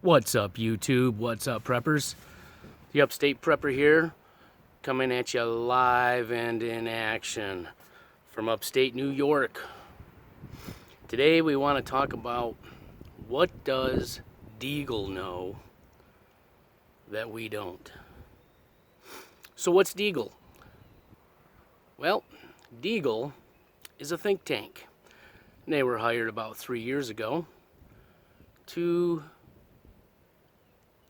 What's up, YouTube? What's up, preppers? The Upstate Prepper here, coming at you live and in action from upstate New York. Today we want to talk about what does Deagle know that we don't. So what's Deagle? Well, Deagle is a think tank. They were hired about 3 years ago to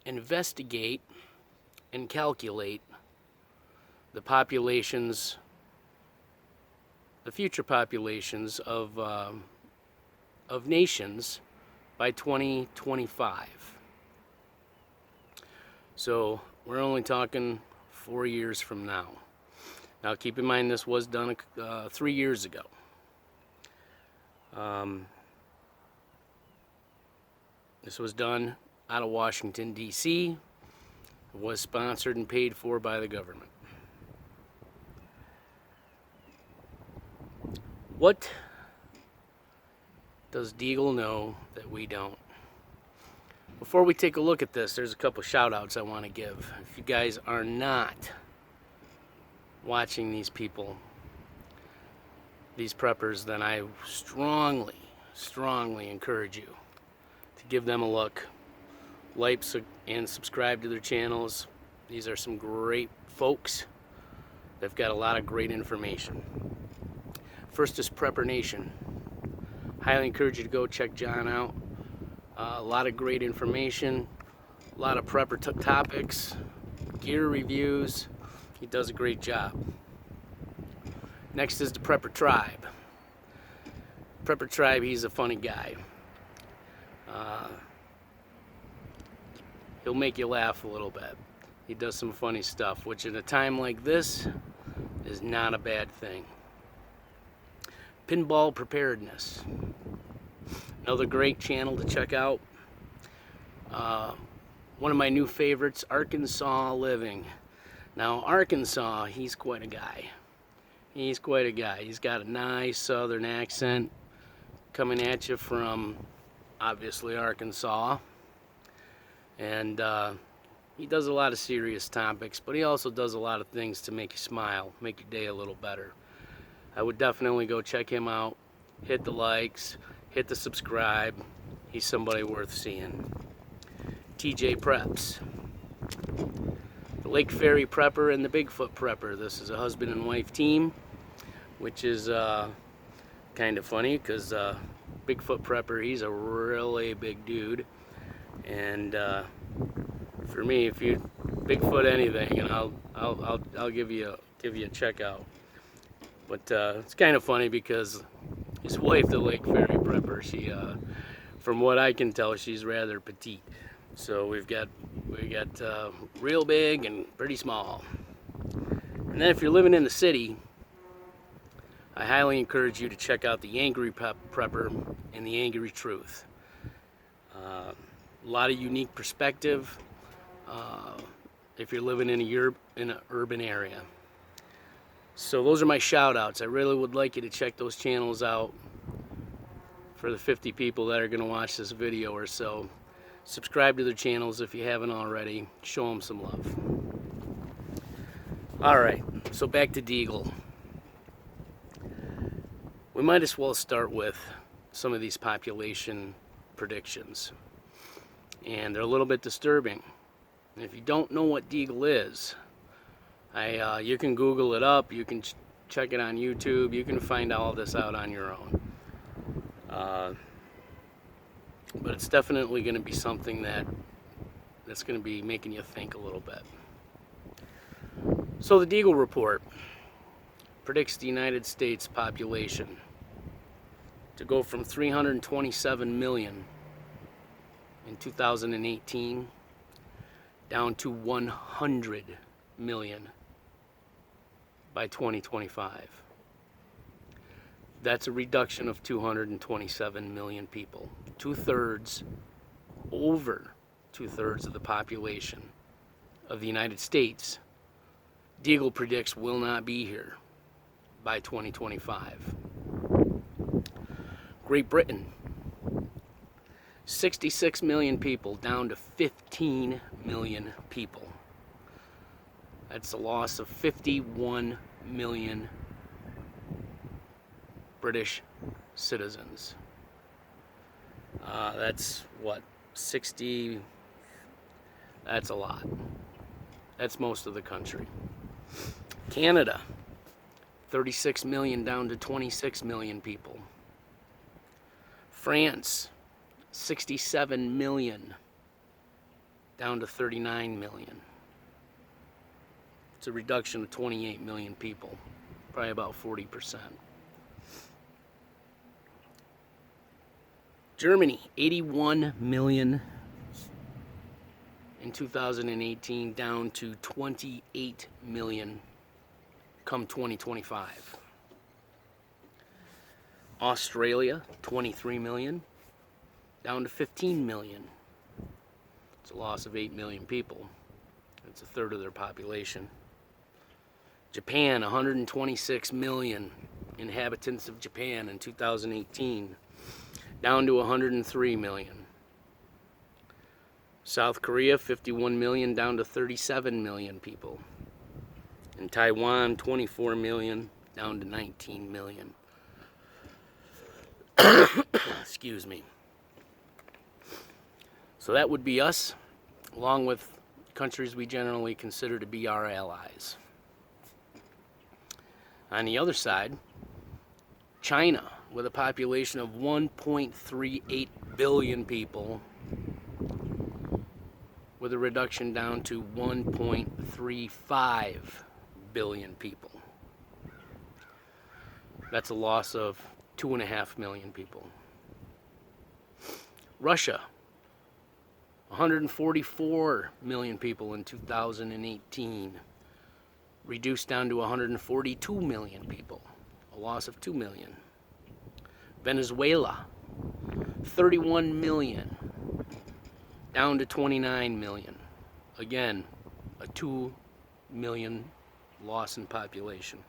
investigate and calculate the future populations of nations by 2025. So we're only talking 4 years from now. Now keep in mind this was done 3 years ago. This was done out of Washington, D.C. It was sponsored and paid for by the government. What does Deagle know that we don't? Before we take a look at this, there's a couple shout outs I want to give. If you guys are not watching these people, these preppers, then I strongly encourage you to give them a look. Like and subscribe to their channels. These are some great folks. They've got a lot of great information. First is Prepper Nation. Highly encourage you to go check John out. A lot of great information, a lot of prepper topics, gear reviews. He does a great job. Next is the Prepper Tribe. Prepper Tribe, he's a funny guy. He'll make you laugh a little bit. He does some funny stuff, which in a time like this is not a bad thing. Pinball Preparedness. Another great channel to check out. One of my new favorites, Arkansas Living. Now, Arkansas, he's quite a guy. He's quite a guy. He's got a nice southern accent coming at you from, obviously, Arkansas. And he does a lot of serious topics, but he also does a lot of things to make you smile, make your day a little better. I would definitely go check him out. Hit the likes, hit the subscribe. He's somebody worth seeing. TJ Preps. The Lake Ferry Prepper and the Bigfoot Prepper. This is a husband and wife team, which is kind of funny because Bigfoot Prepper, he's a really big dude. And for me, if you Bigfoot anything, and I'll give you a check out. But it's kind of funny because his wife, the Lake Ferry Prepper, she, from what I can tell, she's rather petite. So we got real big and pretty small. And then if you're living in the city, I highly encourage you to check out the Angry Prepper and the Angry Truth. A lot of unique perspective if you're living in an urban area. So those are my shout outs. I really would like you to check those channels out for the 50 people that are going to watch this video or so. Subscribe to their channels if you haven't already. Show them some love. Alright, so back to Deagle. We might as well start with some of these population predictions. And they're a little bit disturbing. And if you don't know what Deagle is, you can Google it up, you can check it on YouTube, you can find all this out on your own. But it's definitely going to be something that's going to be making you think a little bit. So the Deagle report predicts the United States population to go from 327 million in 2018 down to 100 million by 2025. That's a reduction of 227 million people. Over two-thirds of the population of the United States, Deagle predicts will not be here by 2025. Great Britain 66 million people down to 15 million people. That's a loss of 51 million British citizens. That's what, 60? That's a lot. That's most of the country. Canada, 36 million down to 26 million people. France, 67 million down to 39 million. It's a reduction of 28 million people, probably about 40%. Germany, 81 million in 2018, down to 28 million come 2025. Australia, 23 million, down to 15 million. It's a loss of 8 million people. It's a third of their population. Japan, 126 million inhabitants of Japan in 2018, down to 103 million. South Korea, 51 million, down to 37 million people. In Taiwan, 24 million, down to 19 million. Excuse me. So that would be us, along with countries we generally consider to be our allies. On the other side, China, with a population of 1.38 billion people, with a reduction down to 1.35 billion people. That's a loss of 2.5 million people. Russia, 144 million people in 2018, reduced down to 142 million people, a loss of 2 million. Venezuela, 31 million, down to 29 million. Again, a 2 million loss in population.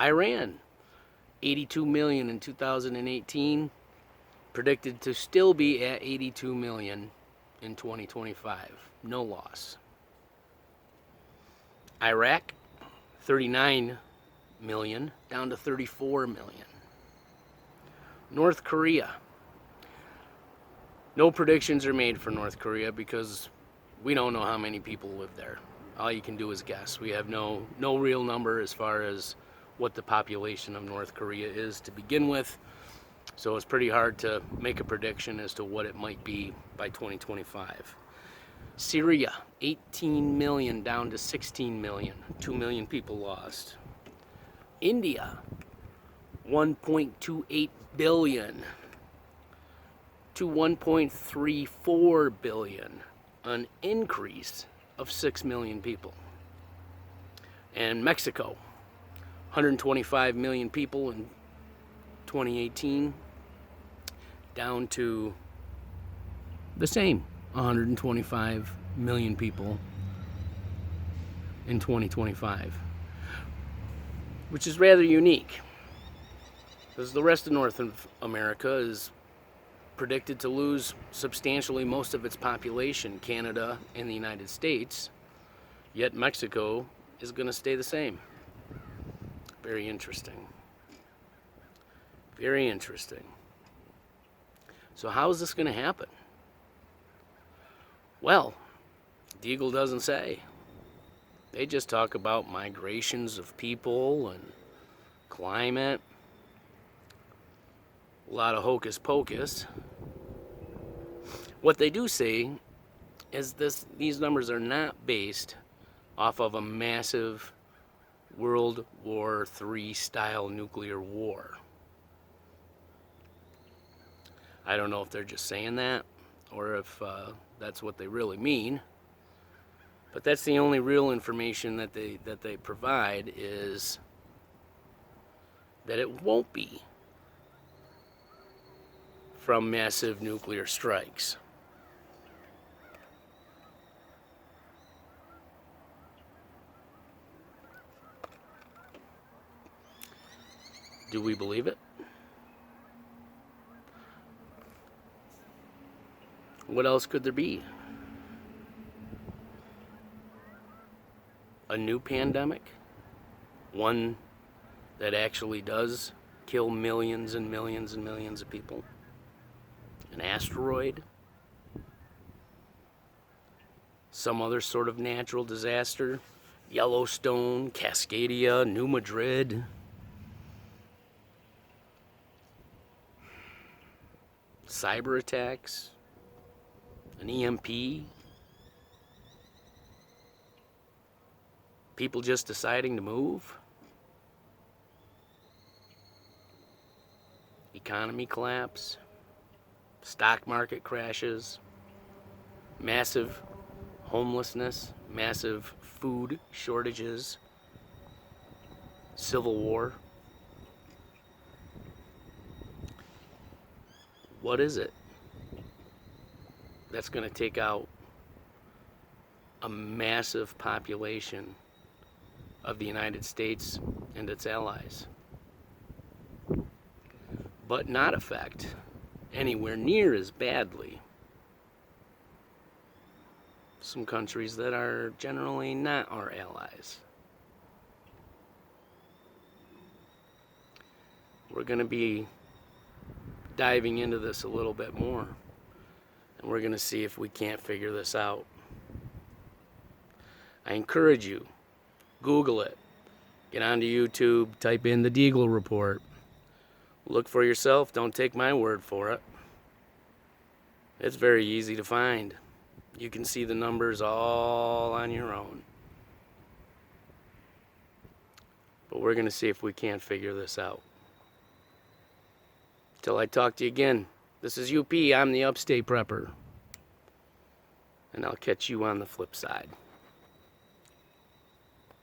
Iran, 82 million in 2018, predicted to still be at 82 million in 2025. No loss. Iraq, 39 million, down to 34 million. North Korea. No predictions are made for North Korea because we don't know how many people live there. All you can do is guess. We have no real number as far as what the population of North Korea is to begin with. So it's pretty hard to make a prediction as to what it might be by 2025. Syria, 18 million down to 16 million. 2 million people lost. India, 1.28 billion to 1.34 billion, an increase of 6 million people. And Mexico, 125 million people in 2018, down to the same 125 million people in 2025, which is rather unique because the rest of North America is predicted to lose substantially most of its population, Canada and the United States, yet Mexico is going to stay the same. Very interesting. Very interesting. So how is this going to happen? Well, Deagle doesn't say. They just talk about migrations of people and climate. A lot of hocus pocus. What they do say is these numbers are not based off of a massive World War III style nuclear war. I don't know if they're just saying that or if that's what they really mean. But that's the only real information that they provide, is that it won't be from massive nuclear strikes. Do we believe it? What else could there be? A new pandemic? One that actually does kill millions and millions and millions of people? An asteroid? Some other sort of natural disaster? Yellowstone, Cascadia, New Madrid? Cyber attacks? An EMP? People just deciding to move? Economy collapse? Stock market crashes? Massive homelessness? Massive food shortages? Civil war? What is it that's going to take out a massive population of the United States and its allies, but not affect anywhere near as badly some countries that are generally not our allies? We're going to be diving into this a little bit more, and we're going to see if we can't figure this out. I encourage you, Google it, get onto YouTube, type in the Deagle report, look for yourself, don't take my word for it. It's very easy to find. You can see the numbers all on your own. But we're going to see if we can't figure this out. Till I talk to you again, this is UP, I'm the Upstate Prepper. And I'll catch you on the flip side.